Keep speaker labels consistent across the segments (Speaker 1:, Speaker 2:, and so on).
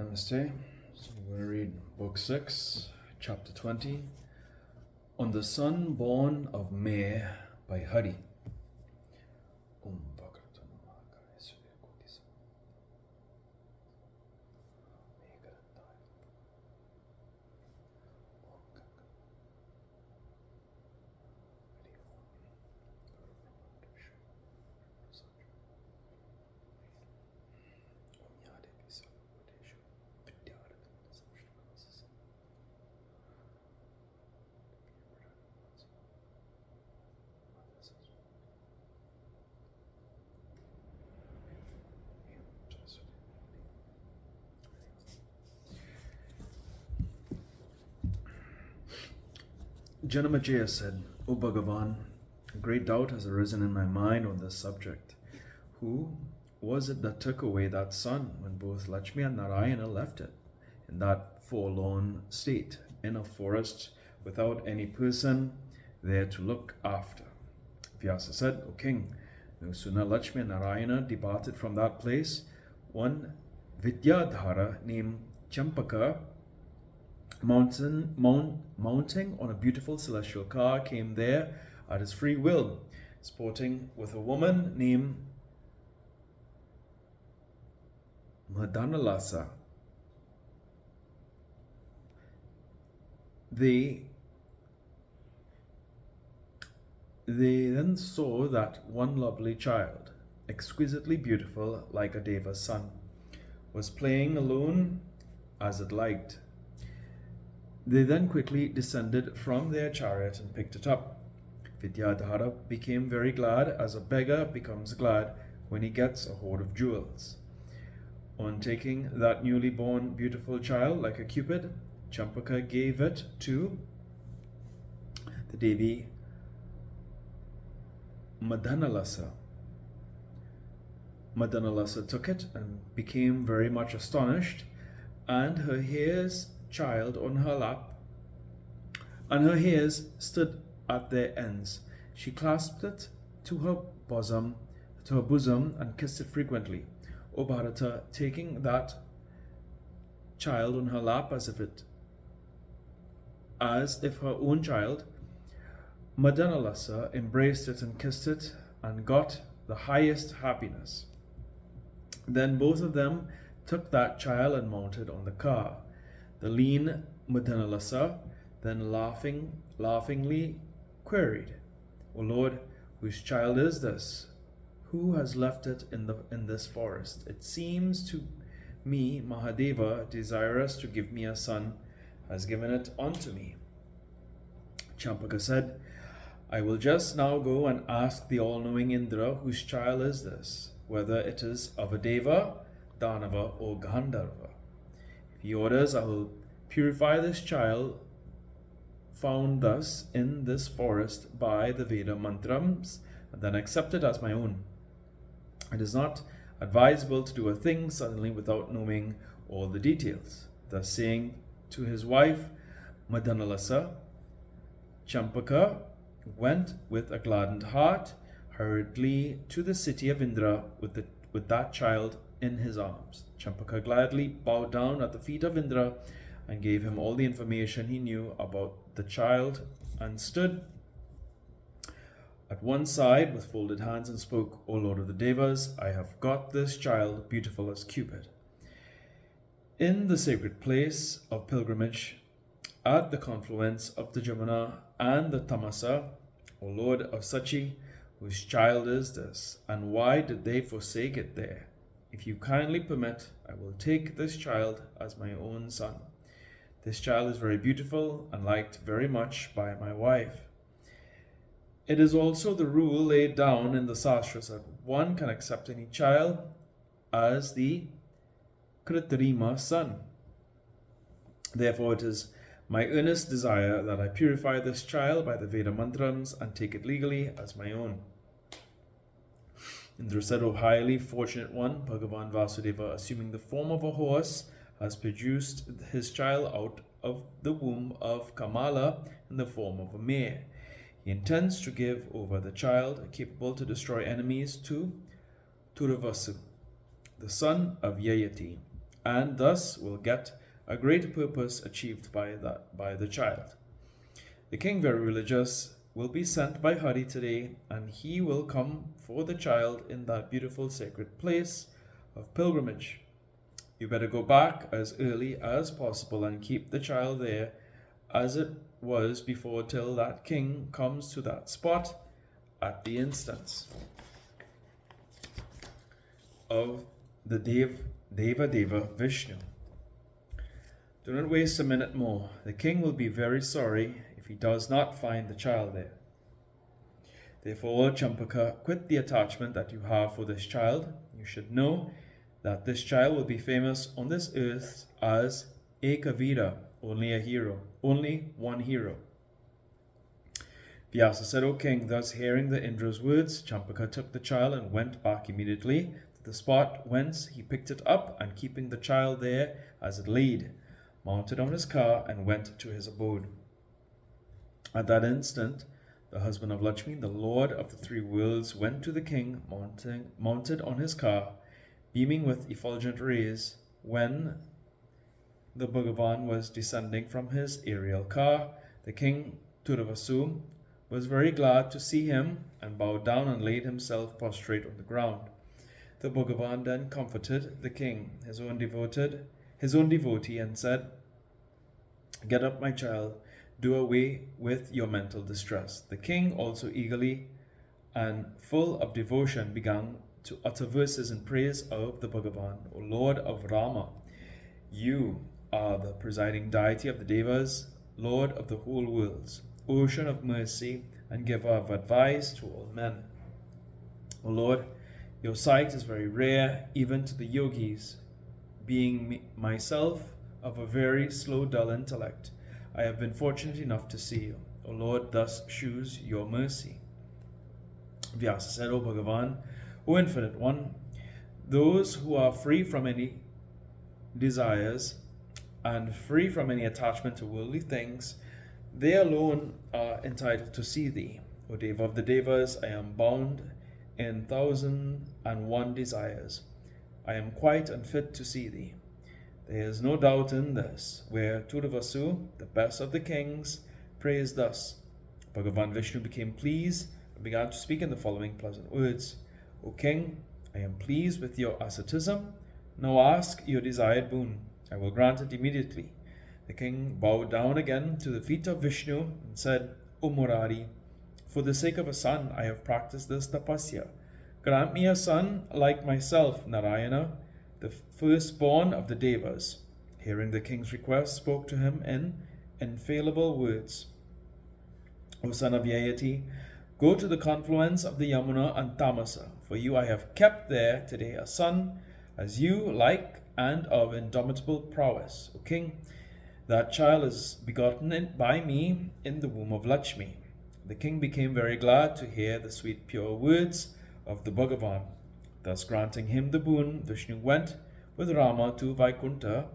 Speaker 1: Namaste. So we're going to read Book 6, Chapter 20, On the Son Born of Maha by Hari. Bhagavatam, Maha. Janamajaya said, O Bhagavan, great doubt has arisen in my mind on this subject. Who was it that took away that son when both Lakshmi and Narayana left it in that forlorn state in a forest without any person there to look after? Vyasa said, O king, no sooner Lakshmi and Narayana departed from that place, one Vidyadhara named Champaka, mounting on a beautiful celestial car, came there at his free will, sporting with a woman named Madanalasa. They then saw that one lovely child, exquisitely beautiful like a Deva's son, was playing alone as it liked. They then quickly descended from their chariot and picked it up. Vidyadhara became very glad, as a beggar becomes glad when he gets a hoard of jewels. On taking that newly born beautiful child like a cupid, Champaka gave it to the Devi Madanalasa. Madanalasa took it and became very much astonished, and her hairs child on her lap, and her hairs stood at their ends. She clasped it to her bosom, and kissed it frequently. O Bharata, taking that child on her lap as if her own child, Madanalasa embraced it and kissed it and got the highest happiness. Then both of them took that child and mounted on the car. The lean Madanalasa then laughingly queried, O Lord, whose child is this? Who has left it in this forest? It seems to me Mahadeva, desirous to give me a son, has given it unto me. Champaka said, I will just now go and ask the all-knowing Indra, whose child is this, whether it is of a Deva, Danava, or Gandharva. If he orders, I will purify this child found thus in this forest by the Veda mantrams, and then accept it as my own. It is not advisable to do a thing suddenly without knowing all the details. Thus saying to his wife Madanalasa, Champaka went with a gladdened heart hurriedly to the city of Indra with that child in his arms. Champaka gladly bowed down at the feet of Indra and gave him all the information he knew about the child, and stood at one side with folded hands and spoke, O Lord of the Devas, I have got this child beautiful as Cupid. In the sacred place of pilgrimage, at the confluence of the Jamuna and the Tamasa, O Lord of Sachi, whose child is this, and why did they forsake it there? If you kindly permit, I will take this child as my own son. This child is very beautiful and liked very much by my wife. It is also the rule laid down in the Sastras that one can accept any child as the Kritrima son. Therefore it is my earnest desire that I purify this child by the Veda mantrams and take it legally as my own. Indra said, O highly fortunate one, Bhagavan Vasudeva, assuming the form of a horse, has produced his child out of the womb of Kamala in the form of a mare. He intends to give over the child, capable to destroy enemies, to Turavasu, the son of Yayati, and thus will get a great purpose achieved by the child. The king, very religious, will be sent by Hari today, and he will come for the child in that beautiful sacred place of pilgrimage. You better go back as early as possible and keep the child there as it was before till that king comes to that spot at the instance of the Deva Vishnu. Do not waste a minute more. The king will be very sorry if he does not find the child there. Therefore, Champaka, quit the attachment that you have for this child. You should know that this child will be famous on this earth as Ekavira, only a hero, only one hero. Vyasa said, O king, thus hearing the Indra's words, Champaka took the child and went back immediately to the spot whence he picked it up, and keeping the child there as it laid, mounted on his car and went to his abode. At that instant, the husband of Lakshmi, the lord of the three worlds, went to the king, mounted on his car, beaming with effulgent rays. When the Bhagavan was descending from his aerial car, the king Turavasu was very glad to see him and bowed down and laid himself prostrate on the ground. The Bhagavan then comforted the king, his own devotee, and said, Get up, my child, do away with your mental distress. The king also eagerly and full of devotion began to utter verses in praise of the Bhagavan. O Lord of Rama, you are the presiding deity of the Devas, Lord of the whole worlds, ocean of mercy and giver of advice to all men. O Lord, your sight is very rare even to the yogis. Being myself of a very slow, dull intellect, I have been fortunate enough to see you. O Lord, thus shews your mercy. Vyasa said, O Bhagavan, O Infinite One, those who are free from any desires and free from any attachment to worldly things, they alone are entitled to see thee. O Deva of the Devas, I am bound in 1,001 desires. I am quite unfit to see thee. There is no doubt in this, where Turavasu, the best of the kings, praised thus. Bhagavan Vishnu became pleased and began to speak in the following pleasant words. O king, I am pleased with your asceticism. Now ask your desired boon. I will grant it immediately. The king bowed down again to the feet of Vishnu and said, O Murari, for the sake of a son, I have practiced this tapasya. Grant me a son like myself, Narayana, the firstborn of the Devas. Hearing the king's request, spoke to him in infallible words. O son of Yayati, go to the confluence of the Yamuna and Tamasa. For you I have kept there today a son, as you like, and of indomitable prowess. O king, that child is begotten by me in the womb of Lakshmi. The king became very glad to hear the sweet pure words of the Bhagavan. Thus granting him the boon, Vishnu went with Rama to Vaikunta.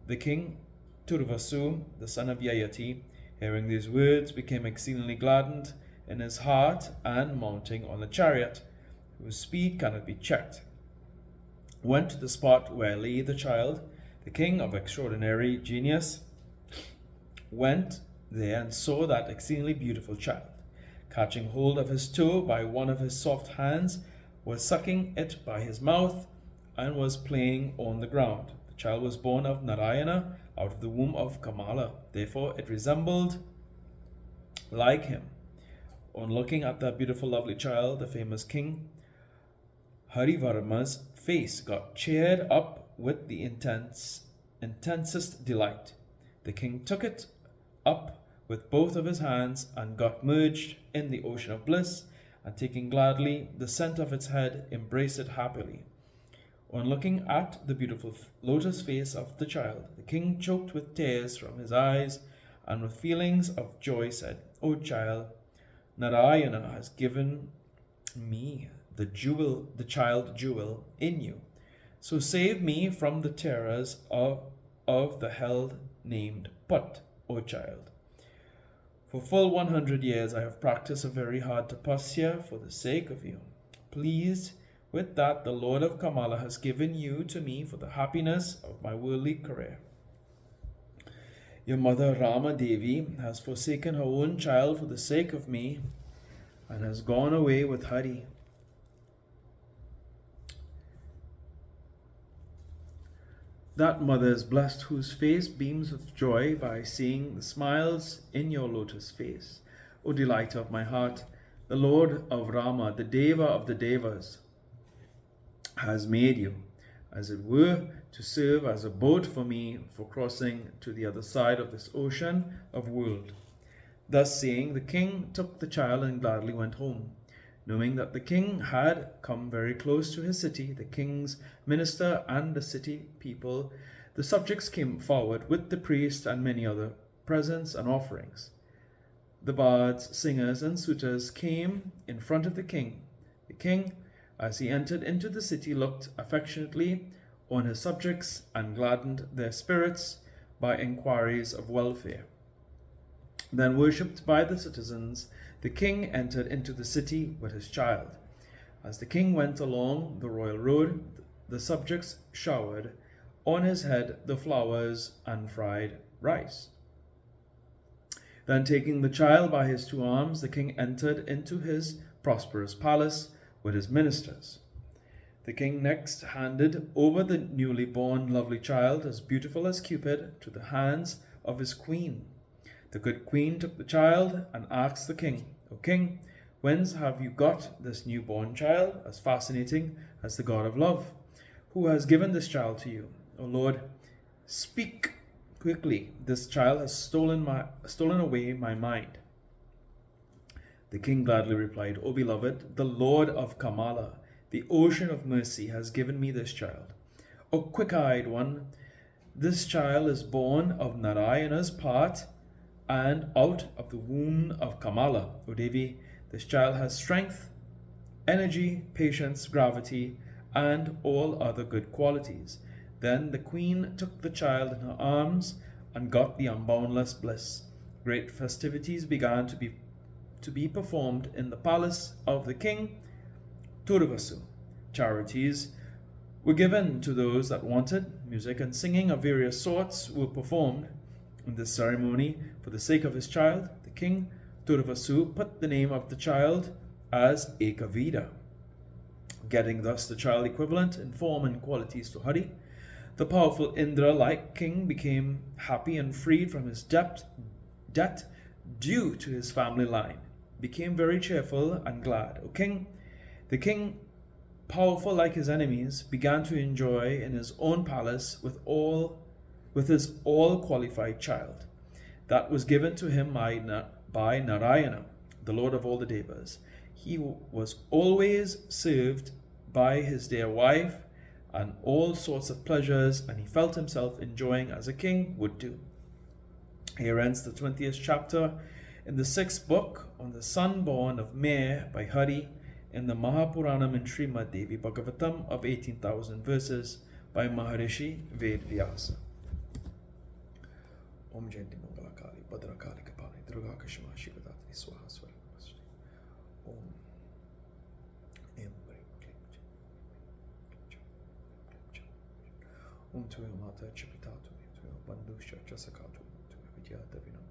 Speaker 1: The king Turvasu, the son of Yayati, hearing these words, became exceedingly gladdened in his heart, and mounting on the chariot, whose speed cannot be checked, went to the spot where lay the child. The king of extraordinary genius went there and saw that exceedingly beautiful child. Catching hold of his toe by one of his soft hands, was sucking it by his mouth, and was playing on the ground. The child was born of Narayana out of the womb of Kamala. Therefore it resembled like him. On looking at that beautiful, lovely child, the famous king Harivarma's face got cheered up with the intensest delight. The king took it up with both of his hands and got merged in the ocean of bliss, and taking gladly the scent of its head, embraced it happily. On looking at the beautiful lotus face of the child, the king choked with tears from his eyes, and with feelings of joy said, O child, Narayana has given me the child jewel in you. So save me from the terrors of the hell named Put, O child. For full 100 years I have practiced a very hard tapasya for the sake of you. Pleased With that, the Lord of Kamala has given you to me for the happiness of my worldly career. Your mother Rama Devi has forsaken her own child for the sake of me and has gone away with Hari. That mother is blessed whose face beams with joy by seeing the smiles in your lotus face. O delight of my heart, the Lord of Rama, the Deva of the Devas, has made you, as it were, to serve as a boat for me for crossing to the other side of this ocean of world. Thus saying, the king took the child and gladly went home. Knowing that the king had come very close to his city, the king's minister and the city people, the subjects came forward with the priest and many other presents and offerings. The bards, singers, and suitors came in front of the king. The king, as he entered into the city, looked affectionately on his subjects and gladdened their spirits by inquiries of welfare. Then, worshipped by the citizens, the king entered into the city with his child. As the king went along the royal road, the subjects showered on his head the flowers and fried rice. Then, taking the child by his two arms, the king entered into his prosperous palace with his ministers. The king next handed over the newly born lovely child, as beautiful as Cupid, to the hands of his queen. The good queen took the child and asked the king, O king, whence have you got this newborn child, as fascinating as the god of love? Who has given this child to you? O Lord, speak quickly. This child has stolen away my mind. The king gladly replied, O beloved, the Lord of Kamala, the ocean of mercy, has given me this child. O quick-eyed one, this child is born of Narayana's part and out of the womb of Kamala. O Devi, this child has strength, energy, patience, gravity, and all other good qualities. Then the queen took the child in her arms and got the unboundless bliss. Great festivities began to be performed in the palace of the king Turvasu. Charities were given to those that wanted. Music and singing of various sorts were performed. In this ceremony, for the sake of his child, the king Turvasu put the name of the child as Ekavida, getting thus the child equivalent in form and qualities to Hari. The powerful Indra-like king became happy and freed from his debt due to his family line, became very cheerful and glad. O king, the king, powerful like his enemies, began to enjoy in his own palace with his all-qualified child that was given to him by Narayana, the Lord of all the Devas. He was always served by his dear wife and all sorts of pleasures, and he felt himself enjoying as a king would do. Here ends the 20th chapter in the 6th book on the son born of Maha by Hari in the Maha Puranam and Srimad Devi Bhagavatam of 18,000 verses by Maharishi Vedvyasa. Om Jayanti Mangala Kali Bhadra Kali Kapali Durga Kashima Shivadatri Swaha Swaramasti. Om Em Brim Klim Om Tuya Mata Chipitatu Tuya Bandusha Chasakatu Tuya Vidya Devinam